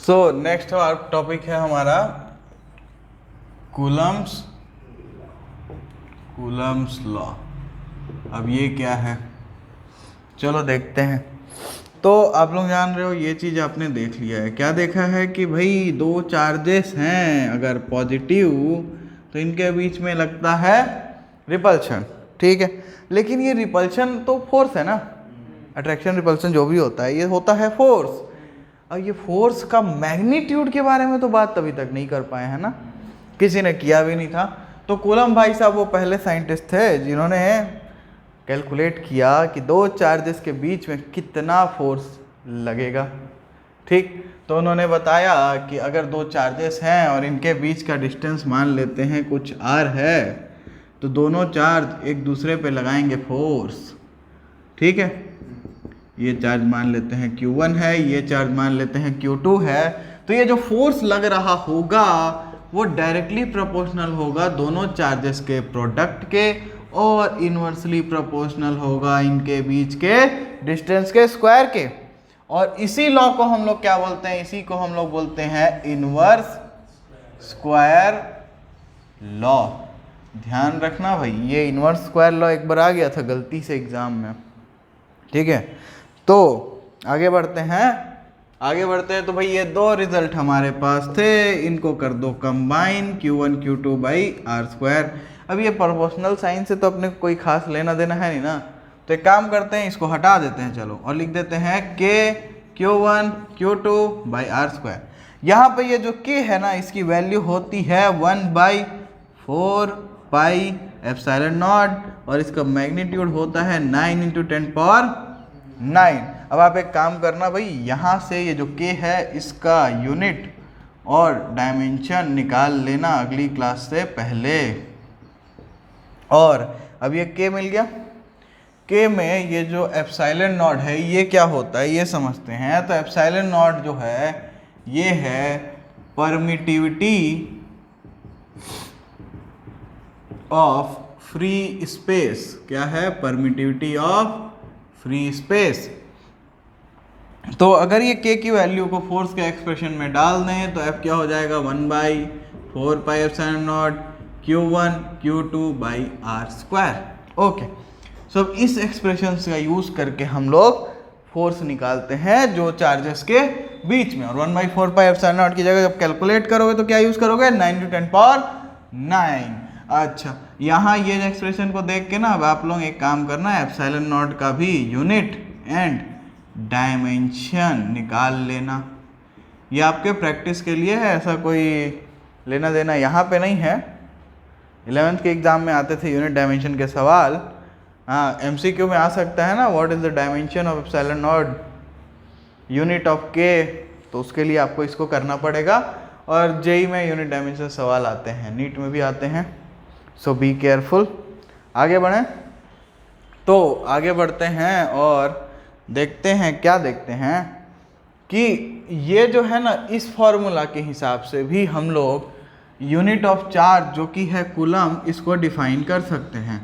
So next topic है हमारा Coulomb's law. अब ये क्या है, चलो देखते हैं। तो आप लोग जान रहे हो, ये चीज़ आपने देख लिया है। क्या देखा है कि भाई दो चार्जेस हैं, अगर पॉजिटिव तो इनके बीच में लगता है रिपल्शन, ठीक है। लेकिन ये रिपल्शन तो फोर्स है ना, अट्रैक्शन रिपल्शन जो भी होता है ये होता है फोर्स। अब ये फोर्स का मैग्नीट्यूड के बारे में तो बात अभी तक नहीं कर पाए हैं ना, किसी ने किया भी नहीं था। तो कूलम भाई साहब वो पहले साइंटिस्ट थे जिन्होंने कैलकुलेट किया कि दो चार्जेस के बीच में कितना फोर्स लगेगा, ठीक। तो उन्होंने बताया कि अगर दो चार्जेस हैं और इनके बीच का डिस्टेंस मान लेते हैं कुछ r है, तो दोनों चार्ज एक दूसरे पे लगाएंगे फोर्स, ठीक है। ये चार्ज मान लेते हैं Q1 है, ये चार्ज मान लेते हैं Q2 है। तो ये जो फोर्स लग रहा होगा वो डायरेक्टली प्रोपोर्शनल होगा दोनों चार्जेस के प्रोडक्ट के, और इन्वर्सली प्रोपोर्शनल होगा इनके बीच के डिस्टेंस के स्क्वायर के। और इसी लॉ को हम लोग क्या बोलते हैं, इसी को हम लोग बोलते हैं इनवर्स स्क्वायर लॉ। ध्यान रखना भाई, ये इनवर्स स्क्वायर लॉ एक बार आ गया था गलती से एग्जाम में, ठीक है। तो आगे बढ़ते हैं। तो भाई ये दो रिजल्ट हमारे पास थे, इनको कर दो combine, Q1 Q2 by are square. अब ये प्रोपोर्शनल साइन से तो अपने को कोई खास लेना देना है नहीं ना, तो एक काम करते हैं, इसको हटा देते हैं चलो, और लिख देते हैं K Q1 Q2 by are square. यहाँ पे ये जो K है ना, इसकी वैल्यू होती है 1/4 पाई एप्सिलॉन नॉट, और इसका मैग्नीट्यूड होता है 9 × 10⁹। अब आप एक काम करना भाई, यहाँ से ये जो K है इसका यूनिट और डायमेंशन निकाल लेना अगली क्लास से पहले। और अब ये K मिल गया, K में ये जो एप्सिलॉन नॉट है ये क्या होता है ये समझते हैं। तो एप्सिलॉन नॉट जो है ये है परमिटिविटी ऑफ फ्री स्पेस। क्या है? Permittivity of free space. तो अगर ये K की वैल्यू को फोर्स के एक्सप्रेशन में डाल दें तो F क्या हो जाएगा, 1/4 pi epsilon not Q1 Q2 by are square. Okay, so अब इस एक्सप्रेशन का यूज करके हम लोग फोर्स निकालते हैं जो चार्जेस के बीच में। और 1/4 पाई एप्सिलॉन नॉट की जगह जब कैलकुलेट करोगे तो क्या यूज करोगे, 9 × 10⁹। अच्छा, यहाँ ये एक्सप्रेशन को देख के ना अब आप लोग एक काम करना है, एप्सिलॉन नॉट का भी यूनिट एंड डायमेंशन निकाल लेना। ये आपके प्रैक्टिस के लिए है, ऐसा कोई लेना देना यहाँ पे नहीं है। 11th के एग्जाम में आते थे यूनिट डायमेंशन के सवाल। हाँ, MCQ में आ सकता है ना, what is the dimension of epsilon not unit of K, तो उसके लिए आपको इसको करना पड़ेगा। और JEE में यूनिट डायमेंशन सवाल आते हैं, नीट में भी आते हैं, सो बी केयरफुल। आगे बढ़ें, तो आगे बढ़ते हैं और देखते हैं, क्या देखते हैं कि ये जो है ना, इस फॉर्मूला के हिसाब से भी हम लोग यूनिट ऑफ चार्ज जो कि है कूलम, इसको डिफाइन कर सकते हैं।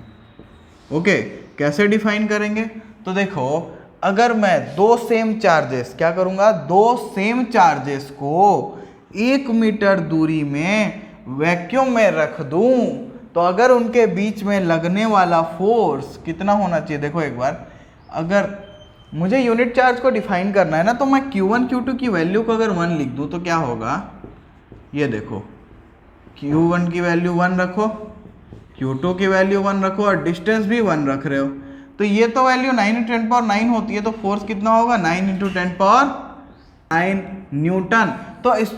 ओके, कैसे डिफाइन करेंगे? तो देखो, अगर मैं दो सेम चार्जेस क्या करूँगा, दो सेम चार्जेस को 1 मीटर दूरी में वैक्यूम में रख दूं, तो अगर उनके बीच में लगने वाला फोर्स कितना होना चाहिए, देखो एक बार, अगर मुझे यूनिट चार्ज को डिफाइन करना है ना, तो मैं Q1 Q2 की वैल्यू को अगर 1 लिख दूं तो क्या होगा, ये देखो, Q1 की वैल्यू 1 रखो, Q2 की वैल्यू 1 रखो, और डिस्टेंस भी 1 रख रहे हो, तो ये तो वैल्यू 9 × 10⁹ होती है। तो फोर्स कितना होगा, 9 × 10⁹ न्यूटन। तो इस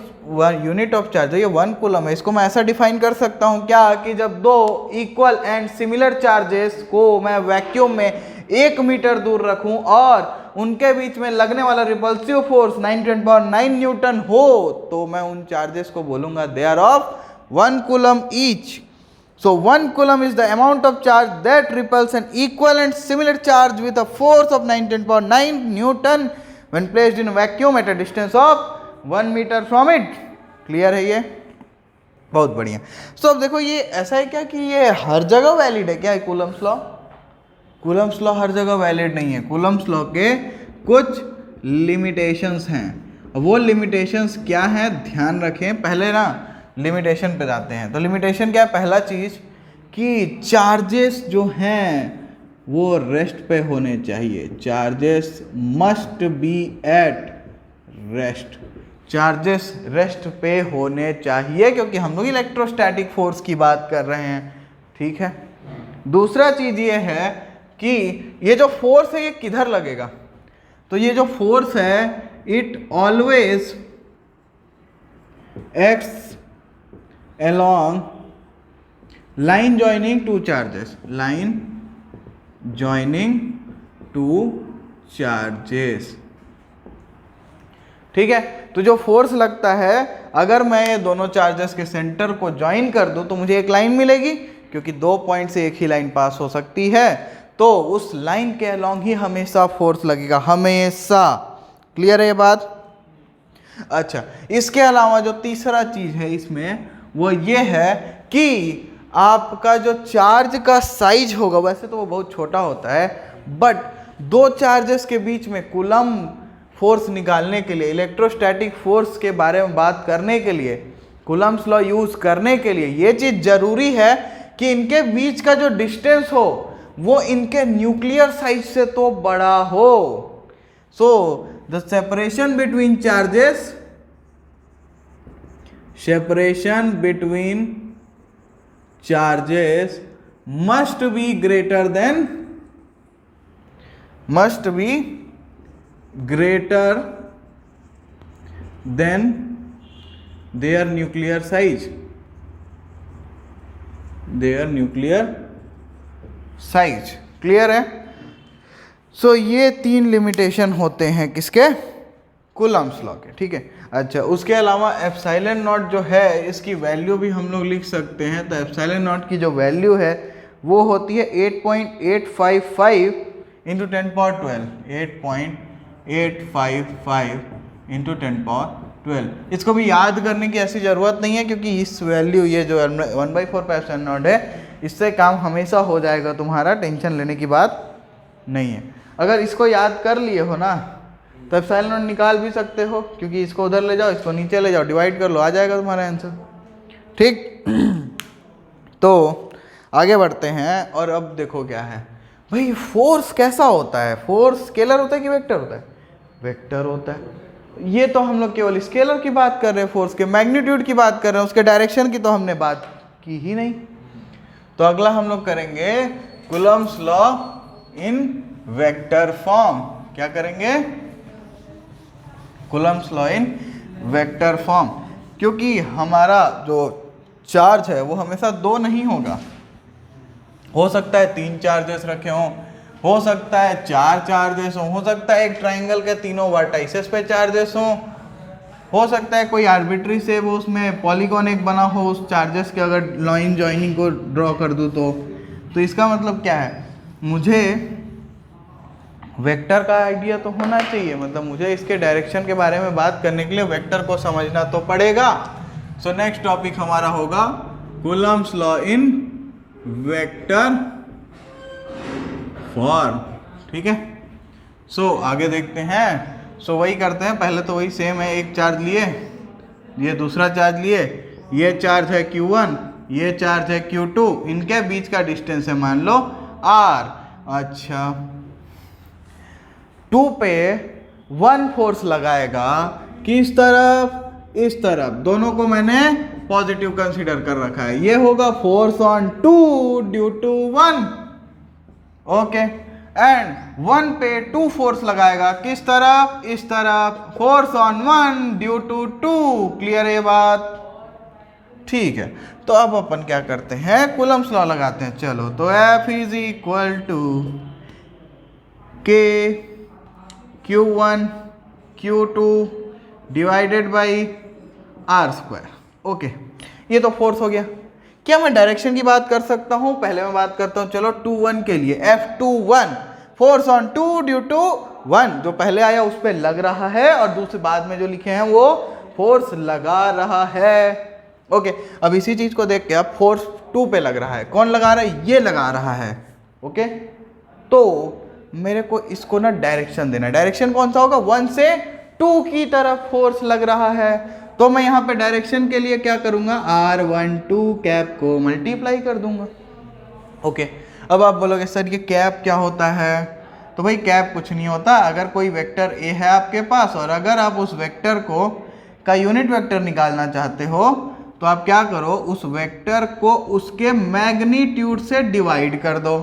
यूनिट ऑफ चार्ज, ये 1 कूलम है, इसको मैं ऐसा डिफाइन कर सकता हूँ क्या, कि जब दो इक्वल एंड सिमिलर चार्जेस को मैं वैक्यूम में 1 मीटर दूर रखूं और उनके बीच में लगने वाला रिपल्सिव फोर्स 9 × 10⁹ न्यूटन हो, तो मैं उन चार्जेस को बोलूंगा they are of 1 coulomb each. So 1 coulomb is the amount of charge that repels an equal and similar charge with a force of 9 × 10⁹ Newton when placed in a vacuum at a distance of 1 meter from it. Clear है ये? बहुत बढ़िया। So अब देखो, ये ऐसा है क्या कि ये हर जगह वैलिड है क्या कूलम्स लॉ? कूलम्स लॉ हर जगह वैलिड नहीं है। कूलम्स लॉ के कुछ लिमिटेशंस हैं, वो लिमिटेशंस क्या हैं ध्यान रखें। पहले ना लिमिटेशन पे जाते हैं। तो लिमिटेशन क्या है? पहला चीज कि चार्जेस जो हैं वो रेस्ट पे होने चाहिए। Charges must be at rest. Charges rest पे होने चाहिए क्योंकि हम लोग इलेक्ट्रोस्टैटिक फोर्स की बात कर रहे हैं, ठीक है। दूसरा चीज ये है कि ये जो फोर्स है ये किधर लगेगा? तो ये जो फोर्स है it always acts along line joining two charges, line joining two charges, ठीक है। तो जो फोर्स लगता है अगर मैं ये दोनों चार्जेस के सेंटर को ज्वाइन कर दूं तो मुझे एक लाइन मिलेगी, क्योंकि 2 पॉइंट से एक ही लाइन पास हो सकती है, तो उस लाइन के अलोंग ही हमेशा फोर्स लगेगा, हमेशा। क्लियर है ये बात? अच्छा, इसके अलावा जो तीसरा चीज है इसमें वो ये है कि आपका जो चार्ज का साइज होगा, वैसे तो वो बहुत छोटा होता है, बट दो चार्जेस के बीच में कूलम फोर्स निकालने के लिए, इलेक्ट्रोस्टैटिक फोर्स के बारे में बात करने के लिए, कूलम्स लॉ यूज करने के लिए ये चीज जरूरी है कि इनके बीच का जो डिस्टेंस हो वो इनके न्यूक्लियर साइज से तो बड़ा हो। So the separation between charges, separation between charges must be greater than their nuclear size, clear है? सो ये 3 लिमिटेशन होते हैं किसके? कूलम्स लॉ के, ठीक है। अच्छा, उसके अलावा एप्सिलॉन नॉट जो है इसकी वैल्यू भी हम लोग लिख सकते हैं। तो एप्सिलॉन नॉट की जो वैल्यू है वो होती है 8.855 इंटू 10 पावर 12, 8.855 इंटू 10 पावर 12। इसको भी याद करने की ऐसी ज़रूरत नहीं है क्योंकि इस वैल्यू ये जो 1/4 पे एप्सिलॉन नॉट है इससे काम हमेशा हो जाएगा तुम्हारा, टेंशन लेने की बात नहीं है। अगर इसको याद कर लिए हो ना तो एप्सिलॉन नॉट निकाल भी सकते हो, क्योंकि इसको उधर ले जाओ, इसको नीचे ले जाओ, डिवाइड कर लो, आ जाएगा तुम्हारा आंसर, ठीक। तो आगे बढ़ते हैं और अब देखो क्या है भाई, फोर्स कैसा होता है? फोर्स स्केलर होता है कि वेक्टर होता है? वेक्टर होता है। ये तो हम लोग केवल स्केलर की बात कर रहे हैं, फोर्स के मैग्नीट्यूड की बात कर रहे हैं, उसके डायरेक्शन की तो हमने बात की ही नहीं। तो अगला हम लोग करेंगे Coulomb's law in vector form. क्या करेंगे? Coulomb's law in vector form. क्योंकि हमारा जो चार्ज है वो हमेशा 2 नहीं होगा, हो सकता है 3 चार्जेस रखे हों, हो सकता है 4 चार्जेस हो सकता है एक ट्राइंगल के तीनों वर्टाइसेस पे चार्जेस हो सकता है कोई आर्बिट्री से वो उसमें पॉलीगॉन एक बना हो उस चार्जेस के, अगर लाइन जॉइनिंग को ड्रॉ कर दूँ तो इसका मतलब क्या है? मुझे वेक्टर का आइडिया तो होना चाहिए, मतलब मुझे इसके डायरेक्शन के बारे में बात करने के लिए वेक्टर को समझना तो पड़ेगा। सो नेक्स्ट टॉपिक हमारा होगा Coulomb's law in vector form, ठीक है। सो आगे देखते हैं। सो वही करते हैं, पहले तो वही सेम है, एक चार्ज लिए, ये दूसरा चार्ज लिए, ये चार्ज है Q1, ये चार्ज है Q2, इनके बीच का डिस्टेंस है मान लो R। अच्छा, 2 पे 1 फोर्स लगाएगा किस तरफ? इस तरफ। दोनों को मैंने पॉजिटिव कंसीडर कर रखा है। ये होगा force on 2 due to 1, okay. And 1 पे 2 फोर्स लगाएगा किस तरफ? इस तरफ। Force on 1 due to 2। Clear है ये बात? ठीक है। तो अब अपन क्या करते हैं? कूलम्स लॉ लगाते हैं। चलो, तो F is equal to K Q1 Q2 divided by R²। Okay, ये तो फोर्स हो गया। क्या मैं डायरेक्शन की बात कर सकता हूं? पहले मैं बात करता हूं, चलो 2-1 के लिए। F21 force on 2 due to 1, जो पहले आया उस पर लग रहा है, और दूसरे बाद में जो लिखे हैं वो फोर्स लगा रहा है। ओके, अब इसी चीज को देख के अब फोर्स 2 पे लग रहा है। कौन लगा रहा है? ये लगा रहा है। ओके, तो मेरे को इसको ना डायरेक्शन देना है। डायरेक्शन कौन सा होगा? 1 से 2 की तरफ फोर्स लग रहा है, तो मैं यहाँ पे डायरेक्शन के लिए क्या करूँगा, r12 कैप को मल्टीप्लाई कर दूंगा। ओके, अब आप बोलोगे सर ये कैप क्या होता है? तो भाई कैप कुछ नहीं होता। अगर कोई वेक्टर ए है आपके पास और अगर आप उस वेक्टर को का यूनिट वेक्टर निकालना चाहते हो तो आप क्या करो, उस वेक्टर को उसके मैग्नीट्यूड से डिवाइड कर दो।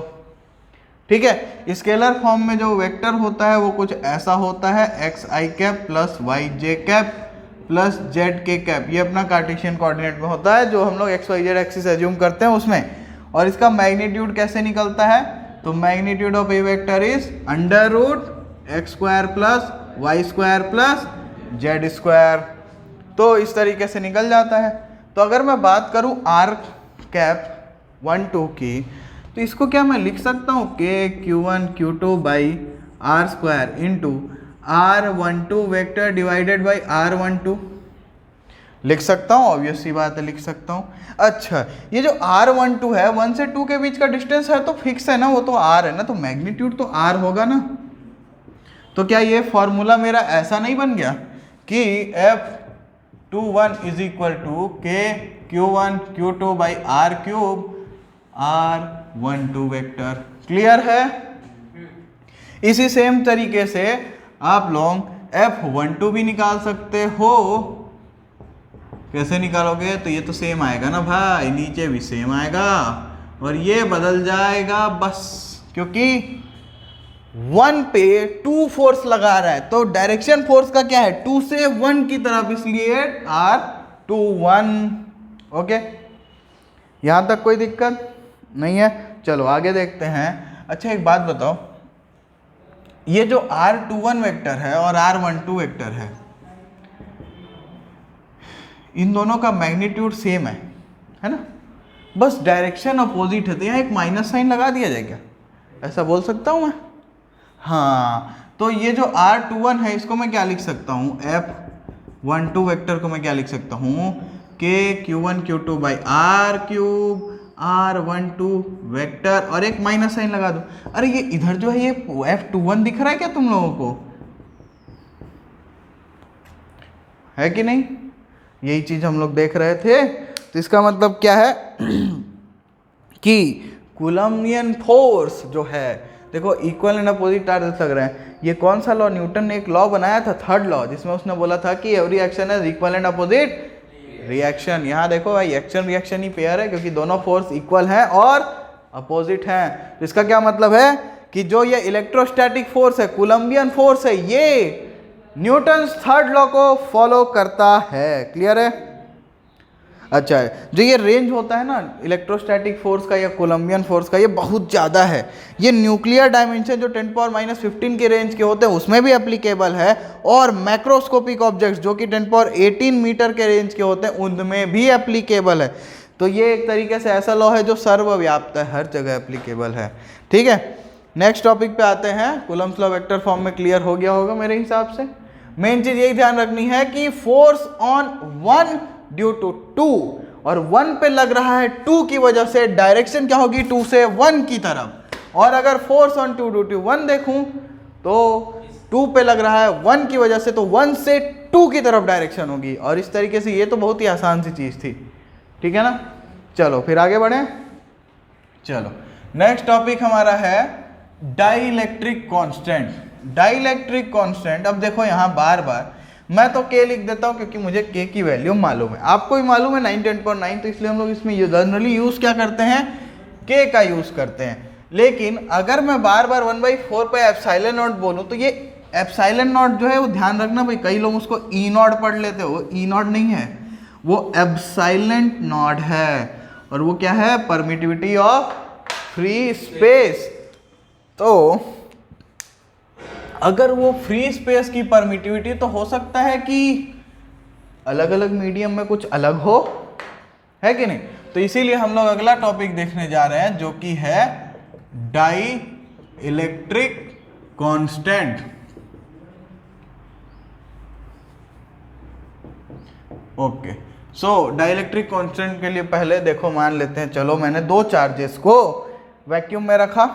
ठीक है, स्केलर फॉर्म में जो वेक्टर होता है वो कुछ ऐसा होता है, एक्स आई कैप प्लस वाई जे कैप प्लस जेड के कैप। ये अपना कार्टेशियन कोऑर्डिनेट में होता है जो हम लोग X Y Z axis assume करते हैं उसमें। और इसका मैग्नीट्यूड कैसे निकलता है, तो magnitude of a vector is under root X square plus Y square plus Z square. तो इस तरीके से निकल जाता है। तो अगर मैं बात करूं आर कैप 1 2 की, तो इसको क्या मैं लिख सकता हूँ के Q1 Q2 by are square into R12 vector divided by R12 लिख सकता हूँ, ऑब्वियस सी बात है लिख सकता हूँ। अच्छा, ये जो R12 है 1 से 2 के बीच का डिस्टेंस है तो फिक्स है ना, वो तो R है ना, तो मैग्नीट्यूड तो R होगा ना। तो क्या ये फॉर्मूला मेरा ऐसा नहीं बन गया कि F21 इज इक्वल टू के Q1 Q2 by R cube R12 vector. Clear है? इसी सेम तरीके से आप लोग F12 भी निकाल सकते हो। कैसे निकालोगे, तो ये तो सेम आएगा ना भाई, नीचे भी सेम आएगा और ये बदल जाएगा बस, क्योंकि 1 पे 2 फोर्स लगा रहा है तो डायरेक्शन फोर्स का क्या है, 2 से 1 की तरफ, इसलिए R21। ओके, यहां तक कोई दिक्कत नहीं है। चलो आगे देखते हैं। अच्छा एक बात बताओ, ये जो R21 वेक्टर है और R12 वेक्टर है, इन दोनों का मैग्नीट्यूड सेम है ना, बस डायरेक्शन अपोजिट है। तो यहाँ एक माइनस साइन लगा दिया जाए क्या, ऐसा बोल सकता हूँ मैं? हाँ, तो ये जो R21 है इसको मैं क्या लिख सकता हूँ, F12 वेक्टर को मैं क्या लिख सकता हूँ, के Q1 Q2 by are cube R12 vector और एक माइनस साइन लगा दो। अरे ये इधर जो है ये F21 दिख रहा है क्या तुम लोगों को, है कि नहीं? यही चीज हम लोग देख रहे थे। तो इसका मतलब क्या है कि कूलम्बियन फोर्स जो है, देखो इक्वल एंड अपोजिट चार्जेस लग रहे हैं। ये कौन सा लॉ, न्यूटन ने एक लॉ बनाया था, थर्ड लॉ, जिसमें उसने बोला था कि every action is equal and opposite reaction. यहाँ देखो भाई एक्शन रिएक्शन ही पेयर है, क्योंकि दोनों फोर्स इक्वल हैं और अपोजिट हैं। तो इसका क्या मतलब है कि जो ये इलेक्ट्रोस्टैटिक फोर्स है, कूलम्बियन फोर्स है, ये न्यूटन्स थर्ड लॉ को फॉलो करता है। क्लियर है? अच्छा है, जो ये रेंज होता है ना इलेक्ट्रोस्टैटिक फोर्स का या कोलम्बियन फोर्स का, ये बहुत ज़्यादा है। ये न्यूक्लियर डायमेंशन जो 10⁻⁻15 के रेंज के होते हैं उसमें भी एप्लीकेबल है, और मैक्रोस्कोपिक ऑब्जेक्ट्स जो कि 10⁻18 मीटर के रेंज के होते हैं उनमें भी एप्लीकेबल है। तो ये एक तरीके से ऐसा लॉ है जो सर्वव्याप्त है, हर जगह एप्लीकेबल है। ठीक है, नेक्स्ट टॉपिक पे आते हैं। कूलम्ब्स लॉ वेक्टर फॉर्म में क्लियर हो गया होगा मेरे हिसाब से। मेन चीज यही ध्यान रखनी है कि फोर्स ऑन 1 ड्यू टू 2, और 1 पे लग रहा है 2 की वजह से डायरेक्शन क्या होगी, 2 से 1 की तरफ। और अगर फोर्स ऑन 2 ड्यू टू 1 देखूं तो 2 पे लग रहा है 1 की वजह से, तो 1 से 2 की तरफ डायरेक्शन होगी। और इस तरीके से ये तो बहुत ही आसान सी चीज थी। ठीक है ना? चलो फिर आगे बढ़े। चलो नेक्स्ट टॉपिक हमारा है डाइलेक्ट्रिक कांस्टेंट। डाइलेक्ट्रिक कांस्टेंट, अब देखो यहाँ बार बार मैं तो k लिख देता हूँ क्योंकि मुझे k की वैल्यू मालूम है, आपको भी मालूम है 9 10.9, तो इसलिए हम लोग इसमें जनरली यूज क्या करते हैं, k का यूज करते हैं। लेकिन अगर मैं बार बार 1/4 पे एप्सिलॉन नॉट बोलूँ तो ये एप्सिलॉन नॉट जो है वो ध्यान रखना भाई, कई लोग उसको ई नॉट पढ़ लेते हो, ई नॉट नहीं है, वो एप्सिलॉन नॉट है। और वो क्या है, परमिटिविटी ऑफ फ्री स्पेस। तो अगर वो फ्री स्पेस की परमिटिविटी, तो हो सकता है कि अलग अलग मीडियम में कुछ अलग हो, है कि नहीं? तो इसीलिए हम लोग अगला टॉपिक देखने जा रहे हैं जो कि है डाई इलेक्ट्रिक कांस्टेंट। ओके, सो डाइलेक्ट्रिक कांस्टेंट के लिए पहले देखो मान लेते हैं, चलो मैंने दो चार्जेस को वैक्यूम में रखा,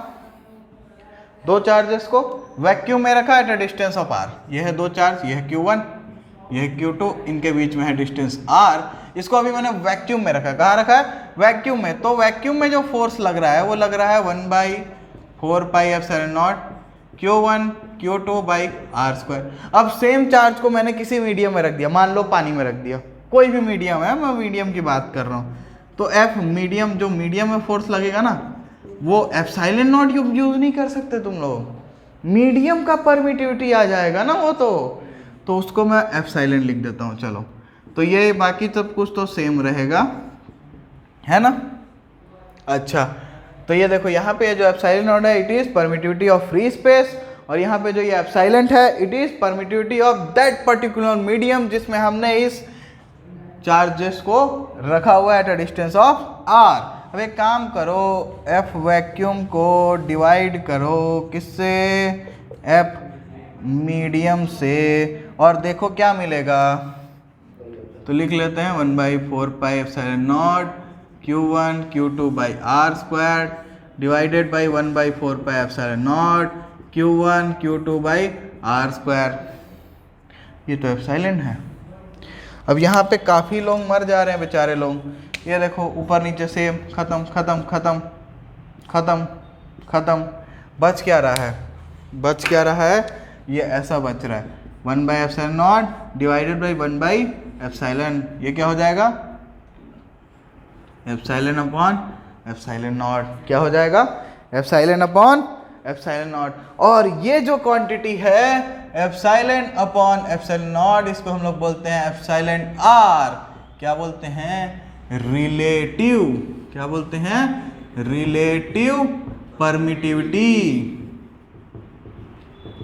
दो चार्जेस को वैक्यूम में रखा eight a distance of r। ये है दो चार्ज, ये है Q1, ये है Q2, इनके बीच में है डिस्टेंस r। इसको अभी मैंने वैक्यूम में रखा है। कहाँ रखा है? वैक्यूम में। तो वैक्यूम में जो फोर्स लग रहा है वो लग रहा है 1/4πε0 Q1 Q2 by are square. अब सेम चार्ज को मैंने किसी मीडियम में रख दिया, मान लो पानी में रख दिया, कोई भी मीडियम है, मैं मीडियम की बात कर रहा हूँ। तो एफ मीडियम, जो मीडियम में फोर्स लगेगा ना, वो एप्सिलॉन नॉट यूज नहीं कर सकते तुम लोग, मीडियम का परमिटिविटी आ जाएगा ना वो। तो उसको मैं एप्सिलॉन लिख देता हूँ। चलो, तो ये बाकी सब कुछ तो सेम रहेगा, है ना। अच्छा, तो ये देखो यहाँ पे जो एप्सिलॉन नॉट है it is permittivity of free space, और यहाँ पे जो ये एप्सिलॉन है it is permittivity of that particular medium जिसमें हमने इस चार्जेस को रखा हुआ है at a distance of R. अब एक काम करो, एफ वैक्यूम को डिवाइड करो किससे? एफ मीडियम से, और देखो क्या मिलेगा। तो लिख लेते हैं 1/4πε0 Q1 Q2 by are square divided by 1/4πε0 Q1 Q2 by are square. ये तो एप्सिलॉन है। अब यहाँ पे काफ़ी लोग मर जा रहे हैं बेचारे लोग। ये देखो ऊपर नीचे सेम, खत्म खत्म खत्म खत्म खत्म। बच क्या रहा है? बच क्या रहा है? ये ऐसा बच रहा है 1/ε0 डिवाइडेड बाई 1/ε। ये क्या हो जाएगा? Epsilon upon epsilon not. क्या हो जाएगा? Epsilon upon epsilon not. और ये जो क्वांटिटी है एप्सिलॉन अपॉन एप्सिलॉन नॉट, इसको हम लोग बोलते हैं एप्सिलॉन आर। क्या बोलते हैं? रिलेटिव। क्या बोलते हैं? Relative permittivity.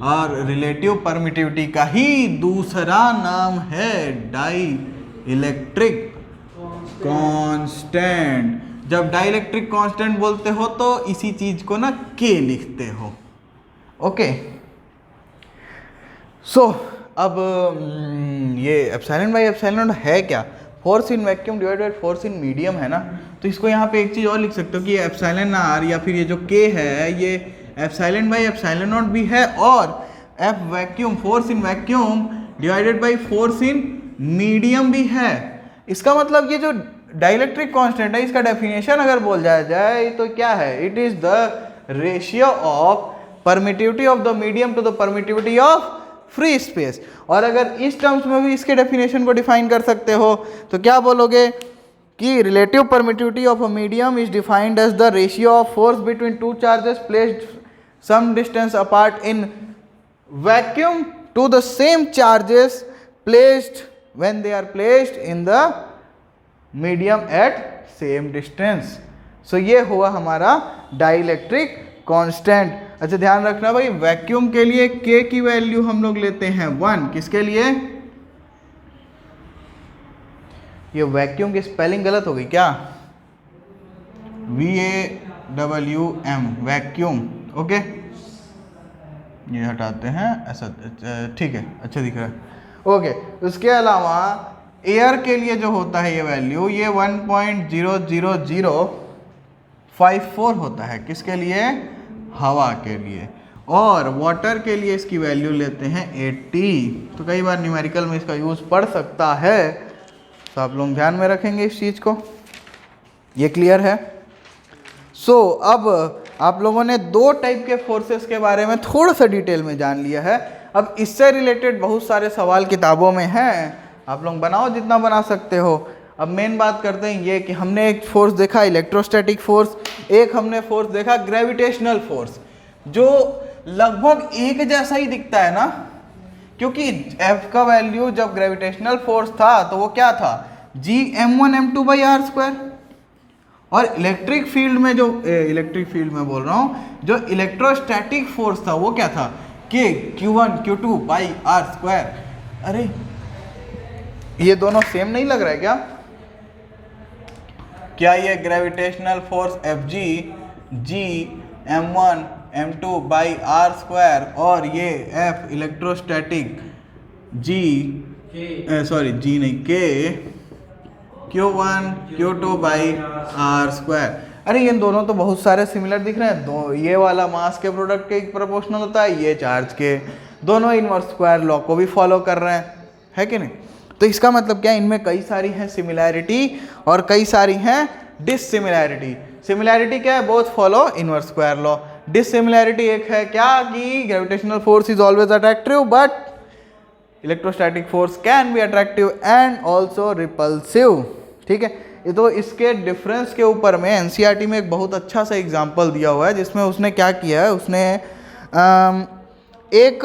और रिलेटिव परमिटिविटी का ही दूसरा नाम है डाई इलेक्ट्रिक कांस्टेंट। जब डाइलेक्ट्रिक कांस्टेंट बोलते हो तो इसी चीज को ना के लिखते हो। ओके, सो अब ये एप्सिलॉन बाई एप्सिलॉन है क्या? Force in vacuum divided by force in medium है ना। तो इसको यहाँ पे एक चीज और लिख सकते हो कि एप्सिलॉन आर या फिर ये जो के है ये एप्सिलॉन बाई एप्सिलॉन नॉट भी है, और F vacuum force in vacuum divided by force in medium भी है। इसका मतलब ये जो डाइलेक्ट्रिक कांस्टेंट है इसका डेफिनेशन अगर बोल जाए तो क्या है? It is the ratio of permittivity of the medium to the permittivity of free space. और अगर इस टर्म्स में भी इसके डेफिनेशन को डिफाइन कर सकते हो तो क्या बोलोगे कि relative permittivity of a medium is defined as the ratio of force between two charges placed some distance apart in vacuum to the same charges placed when they are placed in the medium at same distance। so ये हुआ हमारा dielectric constant. अच्छा ध्यान रखना भाई, vacuum के लिए k की वैल्यू हम लोग लेते हैं 1। किसके लिए? ये वैक्यूम की स्पेलिंग गलत हो गई क्या? VAWM vacuum. ओके, ये हटाते हैं ऐसा, ठीक है, अच्छा दिख रहा है। ओके, उसके अलावा एयर के लिए जो होता है ये वैल्यू, ये 1.00054 होता है। किसके लिए? हवा के लिए। और वाटर के लिए इसकी वैल्यू लेते हैं 80। तो कई बार न्यूमेरिकल में इसका यूज़ पड़ सकता है, तो आप लोग ध्यान में रखेंगे इस चीज़ को। ये क्लियर है? सो अब आप लोगों ने दो टाइप के फोर्सेस के बारे में थोड़ा सा डिटेल में जान लिया है। अब इससे रिलेटेड बहुत सारे सवाल किताबों में हैं, आप लोग बनाओ जितना बना सकते हो। अब मेन बात करते हैं ये कि हमने एक फोर्स देखा इलेक्ट्रोस्टैटिक फोर्स, एक हमने फोर्स देखा ग्रेविटेशनल फोर्स, जो लगभग एक जैसा ही दिखता है ना, क्योंकि F का वैल्यू जब ग्रेविटेशनल फोर्स था तो वो क्या था? Gm1m2 by are square. और इलेक्ट्रिक फील्ड में जो इलेक्ट्रिक फील्ड में बोल रहा हूँ, जो इलेक्ट्रोस्टैटिक फोर्स था वो क्या था? K Q1 Q2 by are square. अरे ये दोनों सेम नहीं लग रहा है क्या? क्या ये gravitational force Fg Gm1 m2 by are square और ये F इलेक्ट्रोस्टैटिक G नहीं K Q1 Q2 by are square. अरे ये दोनों तो बहुत सारे सिमिलर दिख रहे हैं, दो ये वाला मास के प्रोडक्ट के प्रोपोर्शनल होता है, ये चार्ज के, दोनों इनवर्स स्क्वायर लॉ को भी फॉलो कर रहे हैं, है कि नहीं। तो इसका मतलब क्या, इनमें कई सारी हैं सिमिलैरिटी और कई सारी हैं डिससिमिलैरिटी। सिमिलैरिटी क्या है, both follow inverse square law. Dissimilarity एक है क्या कि gravitational force is always attractive but electrostatic force can be attractive and also repulsive, ठीक है। ये तो इसके डिफरेंस के ऊपर में एनसीईआरटी में एक बहुत अच्छा सा एग्जांपल दिया हुआ है, जिसमें उसने क्या किया है, उसने एक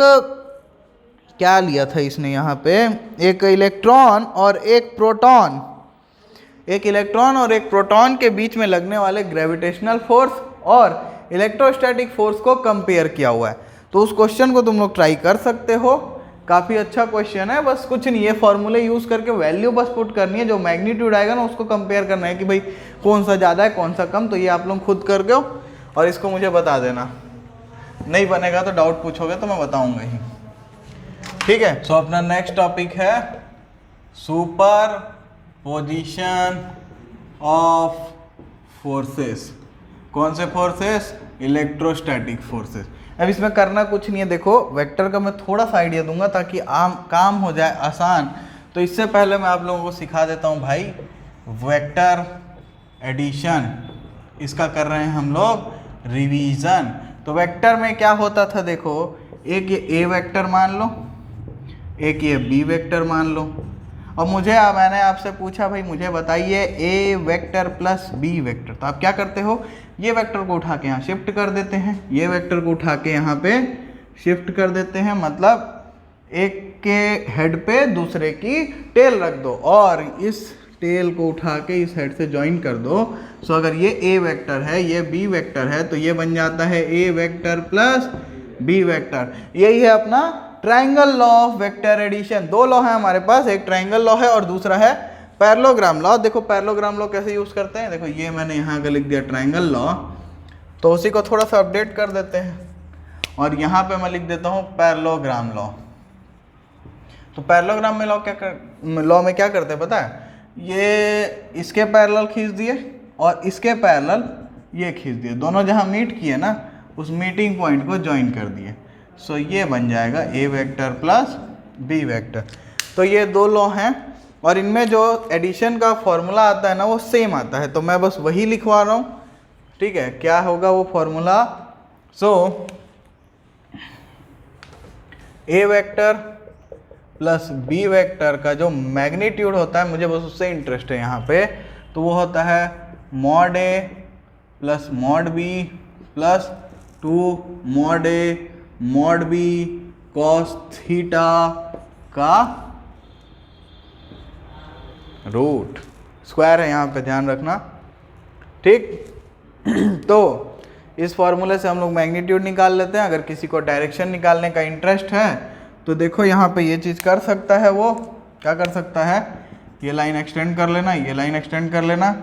क्या लिया था इसने यहाँ पे, एक इलेक्ट्रॉन और एक प्रोटॉन, एक इलेक्ट्रॉन और एक प्रोटॉन के बीच में लगने वाले ग्रेविटेशनल फोर्स और इलेक्ट्रोस्टैटिक फोर्स को कंपेयर किया हुआ है। तो उस क्वेश्चन को तुम लोग ट्राई कर सकते हो, काफ़ी अच्छा क्वेश्चन है। बस कुछ नहीं, ये फॉर्मूले यूज़ करके वैल्यू बस पुट करनी है, जो मैग्नीट्यूड आएगा ना उसको कंपेयर करना है कि भाई कौन सा ज़्यादा है कौन सा कम। तो ये आप लोग खुद कर दो और इसको मुझे बता देना, नहीं बनेगा तो डाउट पूछोगे तो मैं बताऊंगा ही, ठीक है। सो अपना नेक्स्ट टॉपिक है सुपर पोजिशन ऑफ फोर्सेस। कौन से फोर्सेस, इलेक्ट्रोस्टैटिक फोर्सेस। अब इसमें करना कुछ नहीं है, देखो वेक्टर का मैं थोड़ा सा आइडिया दूंगा ताकि काम हो जाए आसान। तो इससे पहले मैं आप लोगों को सिखा देता हूँ भाई वेक्टर एडिशन, इसका कर रहे हैं हम लोग रिवीजन। तो वेक्टर में क्या होता था, देखो एक ये ए वेक्टर मान लो, एक ये बी वेक्टर मान लो, और मैंने आपसे पूछा भाई मुझे बताइए ए वेक्टर प्लस बी वेक्टर। तो आप क्या करते हो, ये वेक्टर को उठा के यहाँ शिफ्ट कर देते हैं, ये वेक्टर को उठा के यहाँ पे शिफ्ट कर देते हैं, मतलब एक के हेड पे दूसरे की टेल रख दो और इस टेल को उठा के इस हेड से ज्वाइन कर दो। सो अगर ये ए वेक्टर है, ये बी वेक्टर है, तो ये बन जाता है A vector plus B vector. यही है अपना triangle law of vector addition. दो लॉ है हमारे पास, एक ट्राइंगल लॉ है और दूसरा है पैरेललोग्राम लॉ। देखो पैरेललोग्राम लॉ कैसे यूज करते हैं, देखो ये मैंने यहाँ का लिख दिया ट्राइंगल लॉ, तो उसी को थोड़ा सा अपडेट कर देते हैं और यहाँ पे मैं लिख देता हूँ पैरेललोग्राम लॉ। तो पैरेललोग्राम में लॉ में क्या करते हैं पता है, ये इसके पैरेलल खींच दिए और इसके पैरेलल ये खींच दिए, दोनों जहाँ मीट किए ना उस मीटिंग पॉइंट को ज्वाइन कर दिए। सो ये बन जाएगा ए वेक्टर प्लस बी वेक्टर। तो ये दो लॉ हैं और इनमें जो एडिशन का फॉर्मूला आता है ना वो सेम आता है, तो मैं बस वही लिखवा रहा हूँ, ठीक है। क्या होगा वो फॉर्मूला, सो ए वेक्टर प्लस बी वेक्टर का जो मैग्नीट्यूड होता है, मुझे बस उससे इंटरेस्ट है यहाँ पे, तो वो होता है mod a plus mod b plus 2 mod a mod b cos theta का रूट स्क्वायर है, यहाँ पे ध्यान रखना, ठीक। तो इस फॉर्मूले से हम लोग मैग्नीट्यूड निकाल लेते हैं। अगर किसी को डायरेक्शन निकालने का इंटरेस्ट है तो देखो यहाँ पे ये चीज़ कर सकता है, वो क्या कर सकता है, ये लाइन एक्सटेंड कर लेना, ये लाइन एक्सटेंड कर लेना,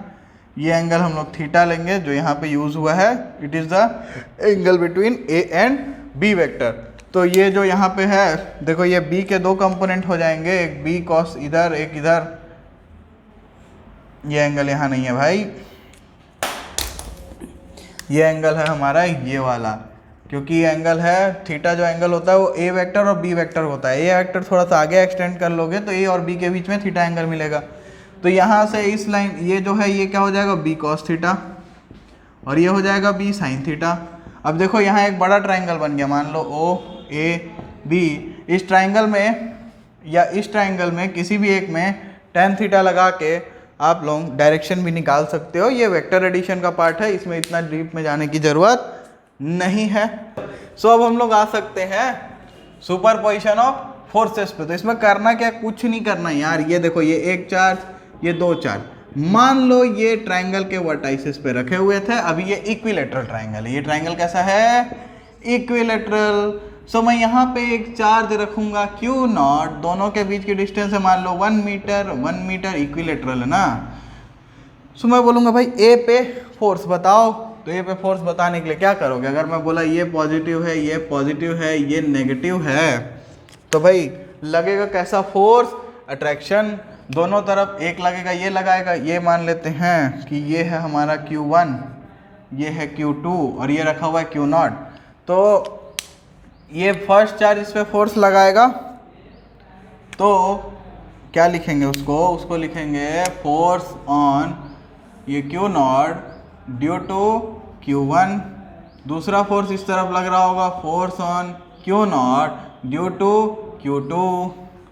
ये एंगल हम लोग थीटा लेंगे जो यहाँ पे यूज हुआ है, it is the angle between A and B vector. तो ये जो यहाँ पे है देखो, ये बी के दो कंपोनेंट हो जाएंगे, एक बी कॉस इधर एक इधर, ये एंगल यहाँ नहीं है भाई, ये एंगल है हमारा ये वाला, क्योंकि ये एंगल है थीटा, जो एंगल होता है वो ए वेक्टर और बी वेक्टर होता है। ए वेक्टर थोड़ा सा आगे एक्सटेंड कर लोगे तो ए और बी के बीच में थीटा एंगल मिलेगा। तो यहाँ से इस लाइन ये जो है ये क्या हो जाएगा, बी कॉस थीटा, और ये हो जाएगा बी साइन थीटा। अब देखो यहाँ एक बड़ा ट्राइंगल बन गया, मान लो ओ ए बी। इस ट्राइंगल में या इस ट्राइंगल में किसी भी एक में tan थीटा लगा के आप लोग डायरेक्शन भी निकाल सकते हो। ये वेक्टर एडिशन का पार्ट है, इसमें इतना डीप में जाने की ज़रूरत नहीं है। सो अब हम लोग आ सकते हैं सुपरपोजिशन ऑफ फोर्सेस पे। तो इसमें करना क्या, कुछ नहीं करना यार। ये देखो, ये एक चार्ज, ये दो चार्ज, मान लो ये ट्राइंगल के वर्टाइसिस पे रखे हुए थे। अभी ये इक्विलेटरल ट्राइंगल है। ये ट्राइंगल कैसा है, इक्विलेटरल। सो मैं यहाँ पे एक चार्ज रखूंगा क्यू नॉट, दोनों के बीच की डिस्टेंस है मान लो 1 मीटर, 1 मीटर, इक्विलेटरल है ना। सो मैं बोलूँगा भाई ए पे फोर्स बताओ। तो ए पे फोर्स बताने के लिए क्या करोगे, अगर मैं बोला ये पॉजिटिव है, ये पॉजिटिव है, ये नेगेटिव है, तो भाई लगेगा कैसा फोर्स, अट्रैक्शन, दोनों तरफ एक लगेगा, ये लगाएगा। ये मान लेते हैं कि ये है हमारा Q1, ये है Q2 और ये रखा हुआ है Q0। तो ये फर्स्ट चार्ज इस पे फोर्स लगाएगा तो क्या लिखेंगे उसको लिखेंगे फोर्स ऑन ये Q0 ड्यू टू Q1। दूसरा फोर्स इस तरफ लग रहा होगा force on Q0 due to Q2।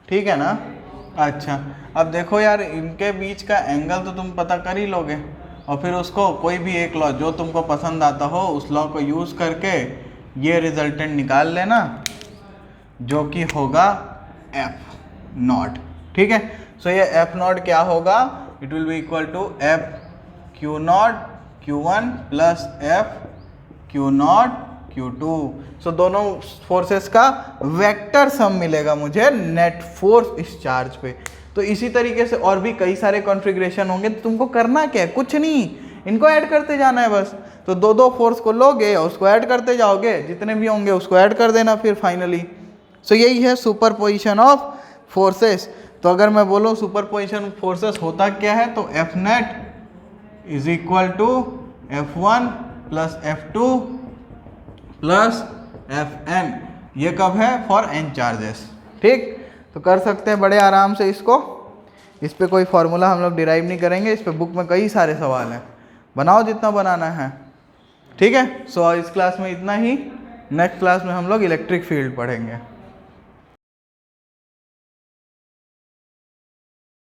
ठीक है ना। अच्छा अब देखो यार, इनके बीच का एंगल तो तुम पता कर ही लोगे और फिर उसको कोई भी एक लॉ जो तुमको पसंद आता हो उस लॉ को यूज़ करके ये रिजल्टेंट निकाल लेना जो कि होगा F0। ठीक है। सो ये F0 क्या होगा, it will be equal to F Q0 Q1 plus F Q0 Q2। So दोनों फोर्सेस का वेक्टर सम मिलेगा मुझे नेट फोर्स इस चार्ज पे। तो इसी तरीके से और भी कई सारे कॉन्फ़िगरेशन होंगे। तो तुमको करना क्या है, कुछ नहीं, इनको ऐड करते जाना है बस। तो दो दो फोर्स को लोगे और उसको ऐड करते जाओगे, जितने भी होंगे उसको ऐड कर देना फिर फाइनली। सो यही है सुपरपोजिशन ऑफ फोर्सेस। तो अगर मैं बोलूँ सुपरपोजिशन फोर्सेस होता क्या है, तो F net is equal to F1 plus F2 plus Fn। ये कब है, फॉर n चार्जेस। ठीक, तो कर सकते हैं बड़े आराम से इसको। इस पे कोई फार्मूला हम लोग डिराइव नहीं करेंगे, इस पे बुक में कई सारे सवाल हैं, बनाओ जितना बनाना है। ठीक है। सो इस क्लास में इतना ही, नेक्स्ट क्लास में हम लोग इलेक्ट्रिक फील्ड पढ़ेंगे।